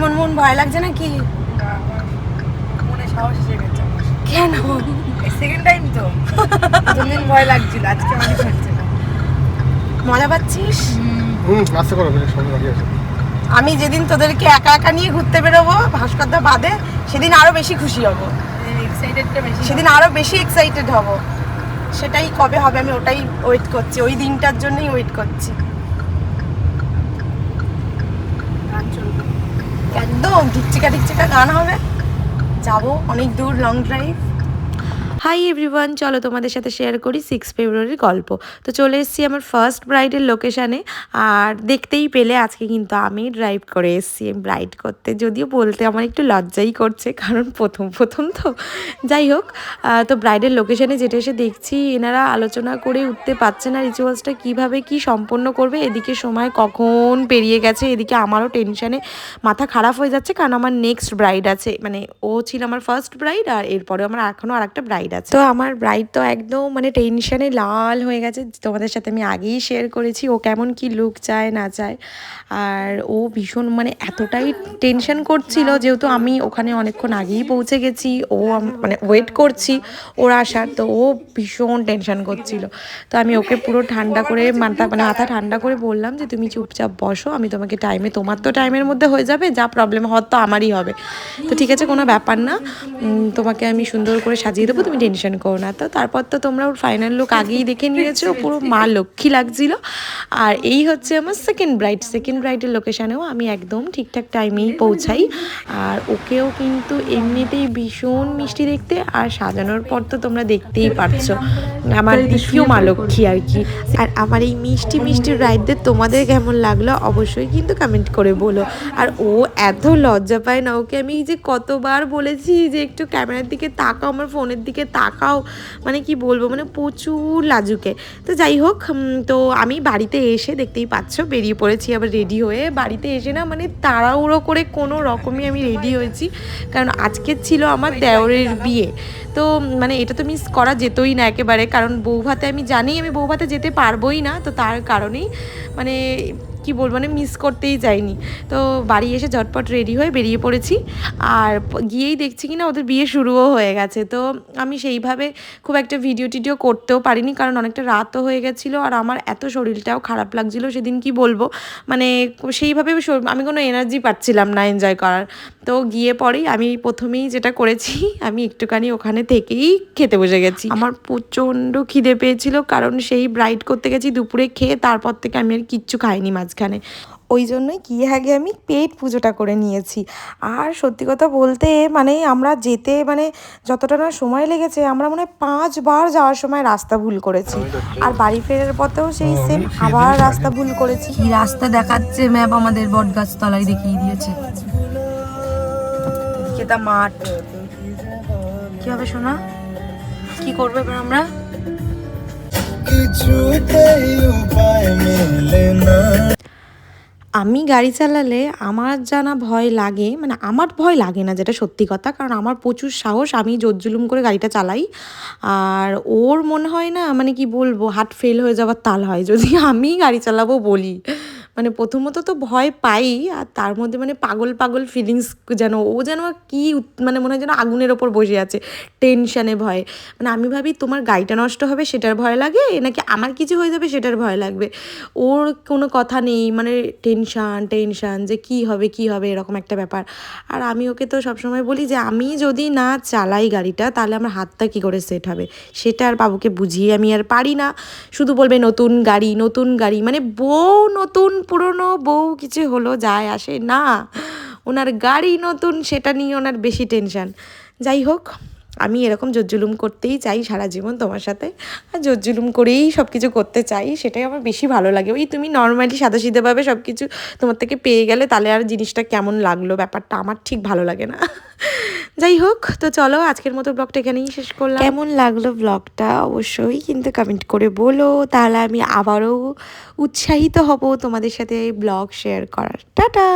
মন মন ভয় লাগছে নাকি? মনে সাহস এসে গেছে আমার। কেন? সেকেন্ড টাইম তো প্রথমদিন ভয় লাগছিল, আজকে আমাকে হচ্ছে না। মজা পাচ্ছিস? আস্তে করো, বেশ সামনে দাঁড়িয়ে আছে। আমি যেদিন তোদেরকে একা একা নিয়ে ঘুরতে বেরোবো ভাস্করদা বাদে, সেদিন আরো বেশি খুশি হব, এক্সাইটেডটা বেশি। সেদিন আরো বেশি এক্সাইটেড হব। সেটাই কবে হবে আমি ওটাই ওয়েট করছি, ওই দিনটার জন্যই ওয়েট করছি। গান চলবে। একদম ঢিকচিকা ঢিকচিকা গান হবে, যাবো অনেক দূর লং ড্রাইভ। হাই এভরিওয়ান, চলো তোমাদের সাথে শেয়ার করি 6 ফেব্রুয়ারির গল্প। তো চলে এসেছি আমার ফার্স্ট ব্রাইডের লোকেশানে, আর দেখতেই পেলে আজকে কিন্তু আমি ড্রাইভ করে এসেছি ব্রাইড করতে। যদিও বলতে আমার একটু লজ্জাই করছে, কারণ প্রথম তো। যাই হোক, তো ব্রাইডের লোকেশানে যেটা এসে দেখছি এনারা আলোচনা করে উঠতে পারছে না রিচুয়ালসটা কীভাবে কি সম্পন্ন করবে। এদিকে সময় কখন পেরিয়ে গেছে, এদিকে আমারও টেনশানে মাথা খারাপ হয়ে যাচ্ছে, কারণ আমার নেক্সট ব্রাইড আছে। মানে ও ছিল আমার ফার্স্ট ব্রাইড, আর এরপরে আমার এখনও আর একটা ব্রাইড আছে। তো আমার ব্রাইড তো একদম মানে টেনশনে লাল হয়ে গেছে। তোমাদের সাথে আমি আগেই শেয়ার করেছি ও কেমন কি লুক চায় না চায়, আর ও ভীষণ মানে এতটাই টেনশন করছিল, যেহেতু আমি ওখানে অনেকক্ষণ আগেই পৌঁছে গেছি, ও মানে ওয়েট করছি ওর আসার, তো ও ভীষণ টেনশন করছিল। তো আমি ওকে পুরো ঠান্ডা করে মাথা ঠান্ডা করে বললাম যে তুমি চুপচাপ বসো, আমি তোমাকে টাইমে, তোমার তো টাইমের মধ্যে হয়ে যাবে, যা প্রবলেম হওয়ার তো আমারই হবে। তো ঠিক আছে, কোনো ব্যাপার না, তোমাকে আমি সুন্দর করে সাজিয়ে দেবো, তুমি টেনশন করো না। তো তারপর তো তোমরা ওর ফাইনাল লুক আগেই দেখে নিয়েছো, পুরো মা লক্ষ্মী লাগছিল। আর এই হচ্ছে আমার সেকেন্ড ব্রাইডের লোকেশানেও আমি একদম ঠিকঠাক টাইমেই পৌঁছাই। আর ওকেও কিন্তু এমনিতেই ভীষণ মিষ্টি দেখতে, আর সাজানোর পর তো তোমরা দেখতেই পারছো আমার দ্বিতীয় মা লক্ষ্মী আর কি। আর আমার এই মিষ্টি ব্রাইডদের তোমাদের কেমন লাগলো অবশ্যই কিন্তু কমেন্ট করে বলো। আর ও এত লজ্জা পায় না, ওকে আমি যে কতবার বলেছি যে একটু ক্যামেরার দিকে তাকাও, আমার ফোনের দিকে তাকাও, মানে কি বলবো, মানে প্রচুর লাজুকে। তো যাই হোক, তো আমি বাড়িতে এসে দেখতেই পাচ্ছ বেরিয়ে পড়েছি আবার রেডি হয়ে। বাড়িতে এসে না মানে তাড়াহুড়ো করে কোনো রকমই আমি রেডি হয়েছি, কারণ আজকে ছিল আমার দেওরের বিয়ে। তো মানে এটা তো মিস করা যেতই না একেবারে, কারণ বৌভাতে আমি জানি আমি বৌভাতে যেতে পারবোই না, তো তার কারণেই মানে কি বলবো, মানে মিস করতেই যাইনি। তো বাড়ি এসে ঝটপট রেডি হয়ে বেরিয়ে পড়েছি, আর গিয়েই দেখছি কি না ওদের বিয়ে শুরুও হয়ে গেছে। তো আমি সেইভাবে খুব একটা ভিডিও করতেও পারিনি, কারণ অনেকটা রাতও হয়ে গেছিলো, আর আমার এত শরীরটাও খারাপ লাগছিলো সেদিন, কি বলবো, মানে সেইভাবে আমি কোনো এনার্জি পাচ্ছিলাম না এনজয় করার। তো গিয়ে পরেই আমি প্রথমেই যেটা করেছি, আমি একটুখানি ওখানে থেকেই খেতে বসে গেছি। আমার প্রচণ্ড খিদে পেয়েছিল, কারণ সেই ব্রাইড করতে গেছি দুপুরে খেয়ে, তারপর থেকে আমি আর কিচ্ছু খাইনি মাঝখানে। ওই জন্যই গিয়ে আগে আমি পেট পুজোটা করে নিয়েছি। আর সত্যি কথা বলতে মানে আমরা যেতে মানে যতটা না সময় লেগেছে, আমরা মনে হয় 5 বার যাওয়ার সময় রাস্তা ভুল করেছি, আর বাড়ি ফেরার পথেও সেই সেম আবার রাস্তা ভুল করেছি। কি রাস্তা দেখাচ্ছে ম্যাপ আমাদের বটগাছ তলায় দেখিয়ে দিয়েছে। কেতা মাঠ, কি হবে শোনা, কি করবে এবার আমরা? আমি গাড়ি চালালে আমার জানা ভয় লাগে, মানে আমার ভয় লাগে না যেটা সত্যি কথা, কারণ আমার প্রচুর সাহস, আমি জোরজুলুম করে গাড়িটা চালাই। আর ওর মনে হয় না, মানে কি বলবো, হার্ট ফেল হয়ে যাওয়ার তাল হয় যদি আমি গাড়ি চালাবো বলি। মানে প্রথমত তো ভয় পাই, আর তার মধ্যে মানে পাগল ফিলিংস, যেন ও যেন কি মানে মনে হয় যেন আগুনের ওপর বসে আছে, টেনশানে ভয়ে। মানে আমি ভাবি তোমার গাড়িটা নষ্ট হবে সেটার ভয় লাগে, নাকি আমার কিছু হয়ে যাবে সেটার ভয় লাগবে। ওর কোনো কথা নেই, মানে টেনশান যে কি হবে এরকম একটা ব্যাপার। আর আমি ওকে তো সবসময় বলি যে আমি যদি না চালাই গাড়িটা, তাহলে আমার হাতটা কি করে সেট হবে, সেটা আর বাবুকে বুঝিয়ে আমি আর পারি না। শুধু বলবে নতুন গাড়ি, মানে বউ নতুন পুরনো বউ কিছু হলো যায় আসে না, ওনার গাড়ি নতুন সেটা নিয়ে ওনার বেশি টেনশান। যাই হোক, আমি এরকম জোরজুলুম করতেই চাই সারা জীবন তোমার সাথে, আর জোরজুলুম করেই সব কিছু করতে চাই, সেটাই আমার বেশি ভালো লাগে। ওই তুমি নর্মালি সাদাসিধেভাবে সব কিছু তোমার থেকে পেয়ে গেলে, তাহলে আর জিনিসটা কেমন লাগলো ব্যাপারটা আমার ঠিক ভালো লাগে না। যাই হোক, তো চলো আজকের মতো ব্লগটা এখানেই শেষ করলাম। কেমন লাগলো ব্লগটা অবশ্যই কিন্তু কমেন্ট করে বলো, তাহলে আমি আবারও উৎসাহিত হব তোমাদের সাথে ব্লগ শেয়ার করার। টাটা।